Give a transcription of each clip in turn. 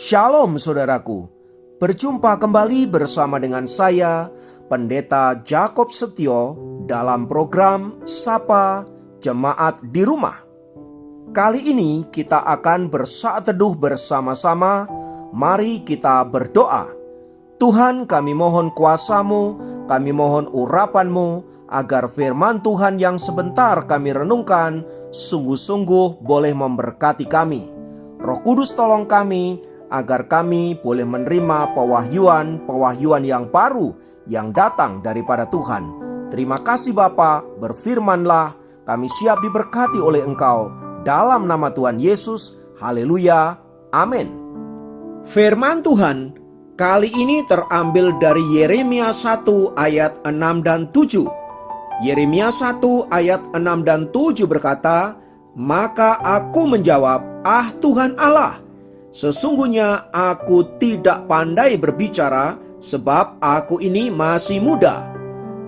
Shalom saudaraku, berjumpa kembali bersama dengan saya, Pendeta Jakob Setio dalam program Sapa Jemaat di Rumah. Kali ini kita akan bersaat teduh bersama-sama. Mari kita berdoa. Tuhan, kami mohon kuasa-Mu, kami mohon urapan-Mu, agar firman Tuhan yang sebentar kami renungkan sungguh-sungguh boleh memberkati kami. Roh Kudus tolong kami, agar kami boleh menerima pewahyuan yang baru yang datang daripada Tuhan. Terima kasih Bapa, berfirmanlah, kami siap diberkati oleh Engkau. Dalam nama Tuhan Yesus, haleluya, amin. Firman Tuhan kali ini terambil dari Yeremia 1 ayat 6 dan 7. Yeremia 1 ayat 6 dan 7 berkata, "Maka aku menjawab, ah Tuhan Allah, sesungguhnya aku tidak pandai berbicara, sebab aku ini masih muda.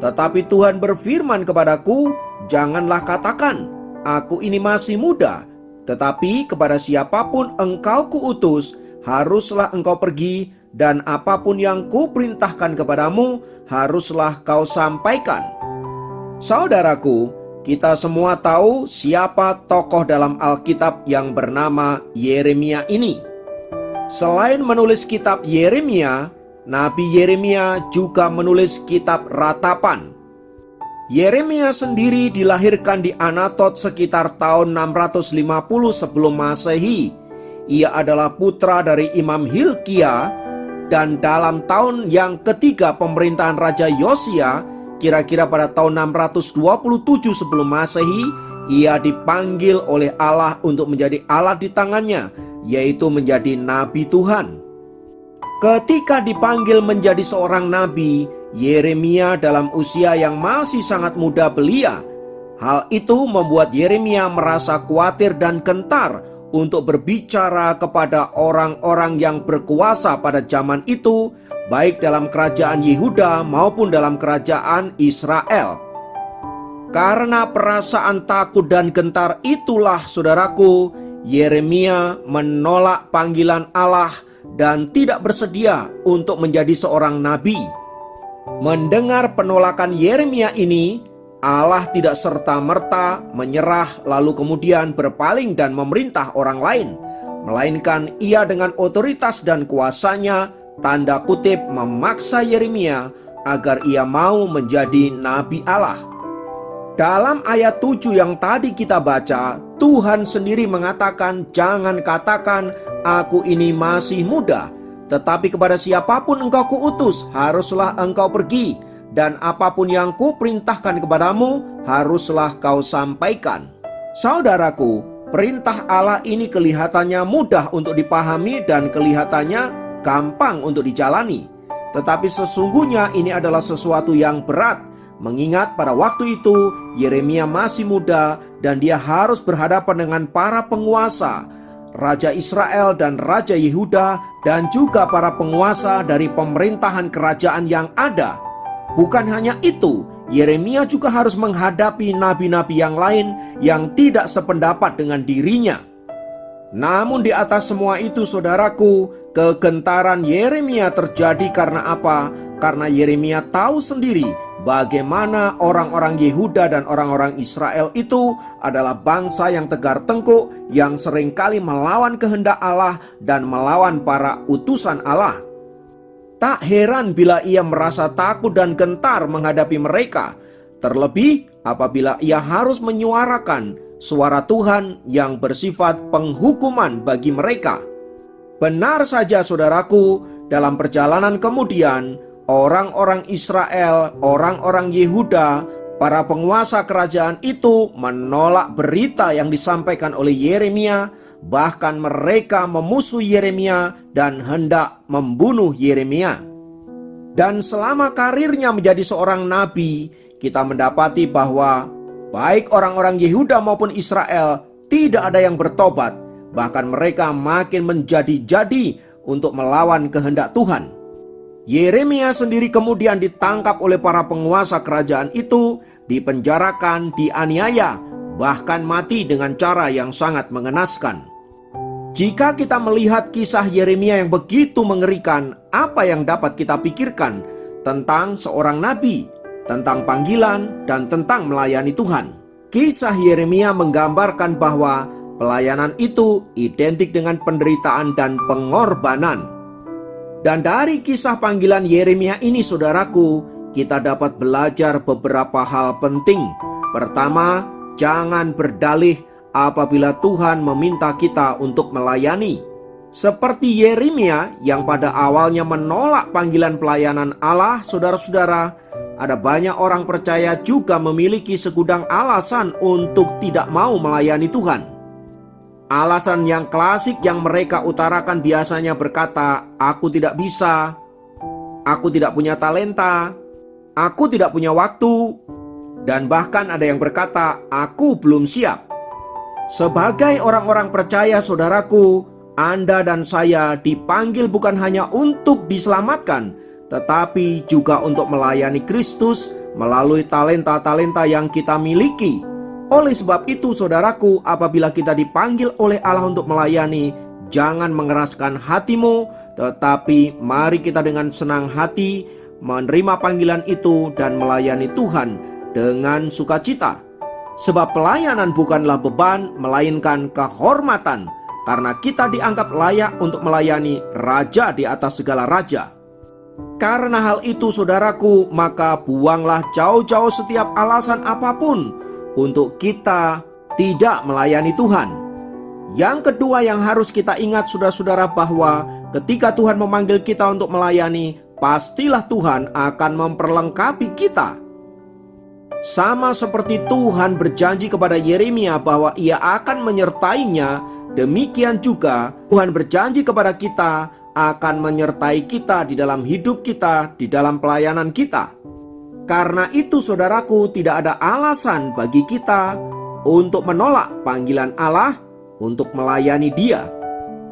Tetapi Tuhan berfirman kepadaku, janganlah katakan, aku ini masih muda. Tetapi kepada siapapun engkau kuutus, haruslah engkau pergi, dan apapun yang kuperintahkan kepadamu, haruslah kau sampaikan." Saudaraku, kita semua tahu siapa tokoh dalam Alkitab yang bernama Yeremia ini. Selain menulis kitab Yeremia, Nabi Yeremia juga menulis kitab Ratapan. Yeremia sendiri dilahirkan di Anatot sekitar tahun 650 sebelum Masehi. Ia adalah putra dari Imam Hilkia, dan dalam tahun yang ketiga pemerintahan Raja Yosia, kira-kira pada tahun 627 sebelum Masehi, ia dipanggil oleh Allah untuk menjadi alat di tangannya, yaitu menjadi nabi Tuhan. Ketika dipanggil menjadi seorang nabi, Yeremia dalam usia yang masih sangat muda belia. Hal itu membuat Yeremia merasa khawatir dan gentar untuk berbicara kepada orang-orang yang berkuasa pada zaman itu, baik dalam kerajaan Yehuda maupun dalam kerajaan Israel. Karena perasaan takut dan gentar itulah, saudaraku, Yeremia menolak panggilan Allah dan tidak bersedia untuk menjadi seorang nabi. Mendengar penolakan Yeremia ini, Allah tidak serta-merta menyerah lalu kemudian berpaling dan memerintah orang lain, melainkan ia dengan otoritas dan kuasanya, tanda kutip, memaksa Yeremia agar ia mau menjadi nabi Allah. Dalam ayat 7 yang tadi kita baca, Tuhan sendiri mengatakan, jangan katakan aku ini masih muda, tetapi kepada siapapun engkau kuutus, haruslah engkau pergi, dan apapun yang kuperintahkan kepadamu, haruslah kau sampaikan. Saudaraku, perintah Allah ini kelihatannya mudah untuk dipahami dan kelihatannya gampang untuk dijalani. Tetapi sesungguhnya ini adalah sesuatu yang berat, mengingat pada waktu itu Yeremia masih muda dan dia harus berhadapan dengan para penguasa, Raja Israel dan Raja Yehuda, dan juga para penguasa dari pemerintahan kerajaan yang ada. Bukan hanya itu, Yeremia juga harus menghadapi nabi-nabi yang lain yang tidak sependapat dengan dirinya. Namun di atas semua itu, saudaraku, kegentaran Yeremia terjadi karena apa? Karena Yeremia tahu sendiri bagaimana orang-orang Yehuda dan orang-orang Israel itu adalah bangsa yang tegar tengkuk, yang seringkali melawan kehendak Allah dan melawan para utusan Allah. Tak heran bila ia merasa takut dan gentar menghadapi mereka, terlebih apabila ia harus menyuarakan suara Tuhan yang bersifat penghukuman bagi mereka. Benar saja, saudaraku, dalam perjalanan kemudian, orang-orang Israel, orang-orang Yehuda, para penguasa kerajaan itu menolak berita yang disampaikan oleh Yeremia. Bahkan mereka memusuhi Yeremia dan hendak membunuh Yeremia. Dan selama karirnya menjadi seorang nabi, kita mendapati bahwa baik orang-orang Yehuda maupun Israel tidak ada yang bertobat. Bahkan mereka makin menjadi-jadi untuk melawan kehendak Tuhan. Yeremia sendiri kemudian ditangkap oleh para penguasa kerajaan itu, dipenjarakan, dianiaya, bahkan mati dengan cara yang sangat mengenaskan. Jika kita melihat kisah Yeremia yang begitu mengerikan, apa yang dapat kita pikirkan tentang seorang nabi, tentang panggilan, dan tentang melayani Tuhan? Kisah Yeremia menggambarkan bahwa pelayanan itu identik dengan penderitaan dan pengorbanan. Dan dari kisah panggilan Yeremia ini, saudaraku, kita dapat belajar beberapa hal penting. Pertama, jangan berdalih apabila Tuhan meminta kita untuk melayani. Seperti Yeremia yang pada awalnya menolak panggilan pelayanan Allah, saudara-saudara, ada banyak orang percaya juga memiliki segudang alasan untuk tidak mau melayani Tuhan. Alasan yang klasik yang mereka utarakan biasanya berkata, "Aku tidak bisa, aku tidak punya talenta, aku tidak punya waktu," dan bahkan ada yang berkata, "Aku belum siap." Sebagai orang-orang percaya, saudaraku, Anda dan saya dipanggil bukan hanya untuk diselamatkan, tetapi juga untuk melayani Kristus melalui talenta-talenta yang kita miliki. Oleh sebab itu, saudaraku, apabila kita dipanggil oleh Allah untuk melayani, jangan mengeraskan hatimu, tetapi mari kita dengan senang hati menerima panggilan itu dan melayani Tuhan dengan sukacita. Sebab pelayanan bukanlah beban, melainkan kehormatan, karena kita dianggap layak untuk melayani Raja di atas segala raja. Karena hal itu, saudaraku, maka buanglah jauh-jauh setiap alasan apapun untuk kita tidak melayani Tuhan. Yang kedua yang harus kita ingat, saudara-saudara, bahwa ketika Tuhan memanggil kita untuk melayani, pastilah Tuhan akan memperlengkapi kita. Sama seperti Tuhan berjanji kepada Yeremia bahwa Ia akan menyertainya, demikian juga Tuhan berjanji kepada kita akan menyertai kita di dalam hidup kita, di dalam pelayanan kita. Karena itu, saudaraku, tidak ada alasan bagi kita untuk menolak panggilan Allah untuk melayani Dia.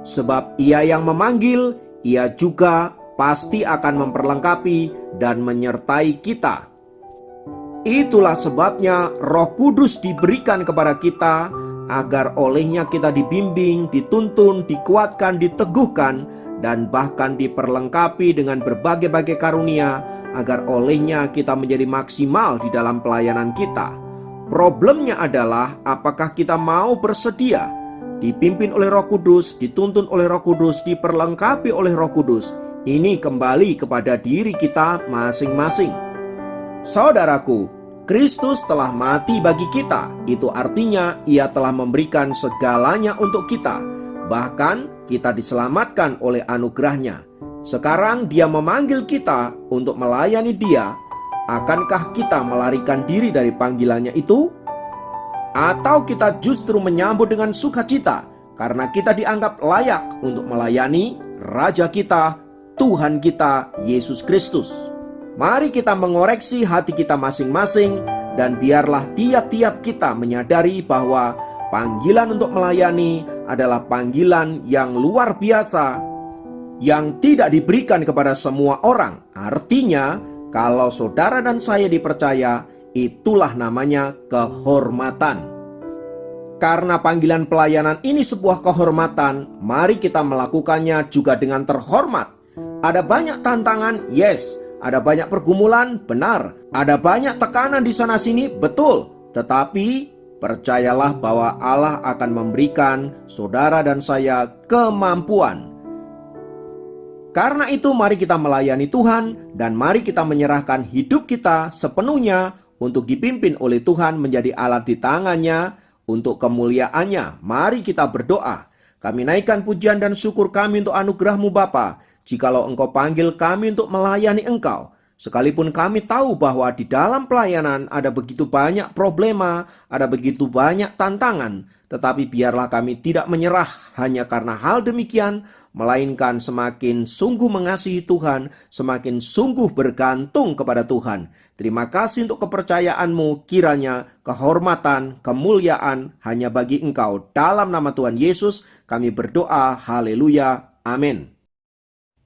Sebab Ia yang memanggil, Ia juga pasti akan memperlengkapi dan menyertai kita. Itulah sebabnya Roh Kudus diberikan kepada kita agar olehnya kita dibimbing, dituntun, dikuatkan, diteguhkan, dan bahkan diperlengkapi dengan berbagai-bagai karunia agar olehnya kita menjadi maksimal di dalam pelayanan kita. Problemnya adalah apakah kita mau bersedia dipimpin oleh Roh Kudus, dituntun oleh Roh Kudus, diperlengkapi oleh Roh Kudus. Ini kembali kepada diri kita masing-masing. Saudaraku, Kristus telah mati bagi kita. Itu artinya Ia telah memberikan segalanya untuk kita. Bahkan kita diselamatkan oleh anugerah-Nya. Sekarang Dia memanggil kita untuk melayani Dia. Akankah kita melarikan diri dari panggilannya itu? Atau kita justru menyambut dengan sukacita karena kita dianggap layak untuk melayani Raja kita, Tuhan kita, Yesus Kristus? Mari kita mengoreksi hati kita masing-masing, dan biarlah tiap-tiap kita menyadari bahwa panggilan untuk melayani adalah panggilan yang luar biasa, yang tidak diberikan kepada semua orang. Artinya, kalau saudara dan saya dipercaya, itulah namanya kehormatan. Karena panggilan pelayanan ini sebuah kehormatan, mari kita melakukannya juga dengan terhormat. Ada banyak tantangan, yes. Ada banyak pergumulan, benar. Ada banyak tekanan di sana-sini, betul. Tetapi percayalah bahwa Allah akan memberikan saudara dan saya kemampuan. Karena itu mari kita melayani Tuhan, dan mari kita menyerahkan hidup kita sepenuhnya untuk dipimpin oleh Tuhan menjadi alat di tangannya untuk kemuliaannya. Mari kita berdoa. Kami naikkan pujian dan syukur kami untuk anugerah-Mu Bapa. Jikalau Engkau panggil kami untuk melayani Engkau, sekalipun kami tahu bahwa di dalam pelayanan ada begitu banyak problema, ada begitu banyak tantangan, tetapi biarlah kami tidak menyerah hanya karena hal demikian, melainkan semakin sungguh mengasihi Tuhan, semakin sungguh bergantung kepada Tuhan. Terima kasih untuk kepercayaan-Mu, kiranya kehormatan, kemuliaan hanya bagi Engkau. Dalam nama Tuhan Yesus kami berdoa, haleluya, amin.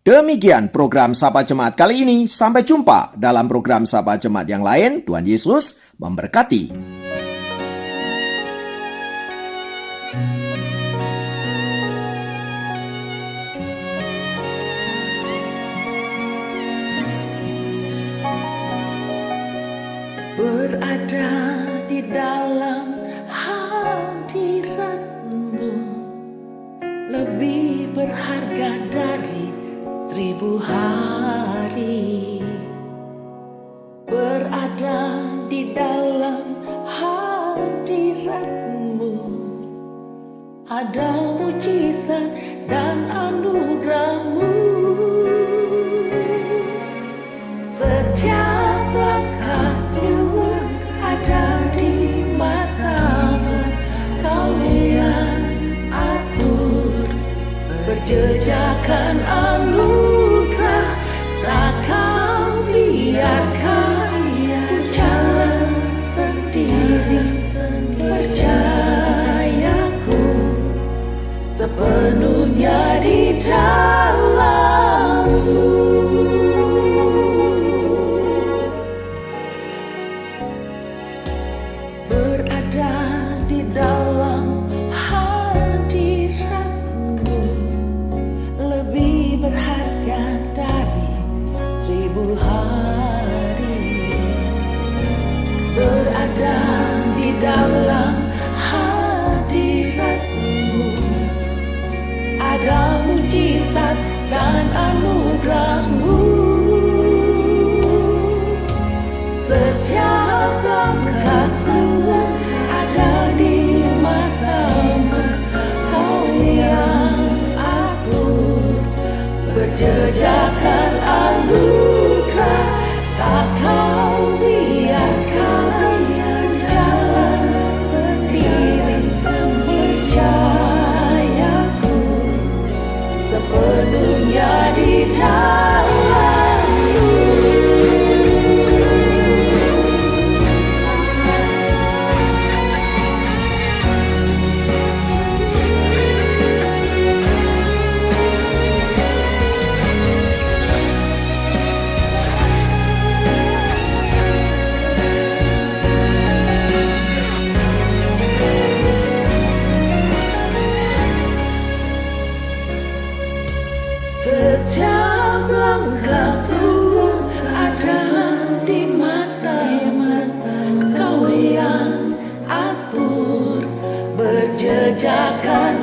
Demikian program Sapa Jemaat kali ini. Sampai jumpa dalam program Sapa Jemaat yang lain. Tuhan Yesus memberkati. lebih berharga dari 1000 hari. Berada di dalam hadirat-Mu, ada mujizat dan anugerah-Mu. Setiap langkah Tuhan ada di mata-Mu, Kau yang atur berjejakan anugerah. Tak Kau biarkan ku jalan sendiri, percayaku sepenuhnya di dalam-Mu. Berada di dalam hadirat-Mu lebih berharga dari 1000 hari. Berada di dalam hadirat-Mu, ada mujizat dan anugerah-Mu. Setiap langkah Tuhan ada di mata-Mu, Kau yang atur berjejakan anugerah. Tak Kau biarkan jalan sendiri, percayaku sepenuhnya di dalam-Mu. Setiap langkah Tuhan ada di mata-Mu, Kau yang atur berjejakan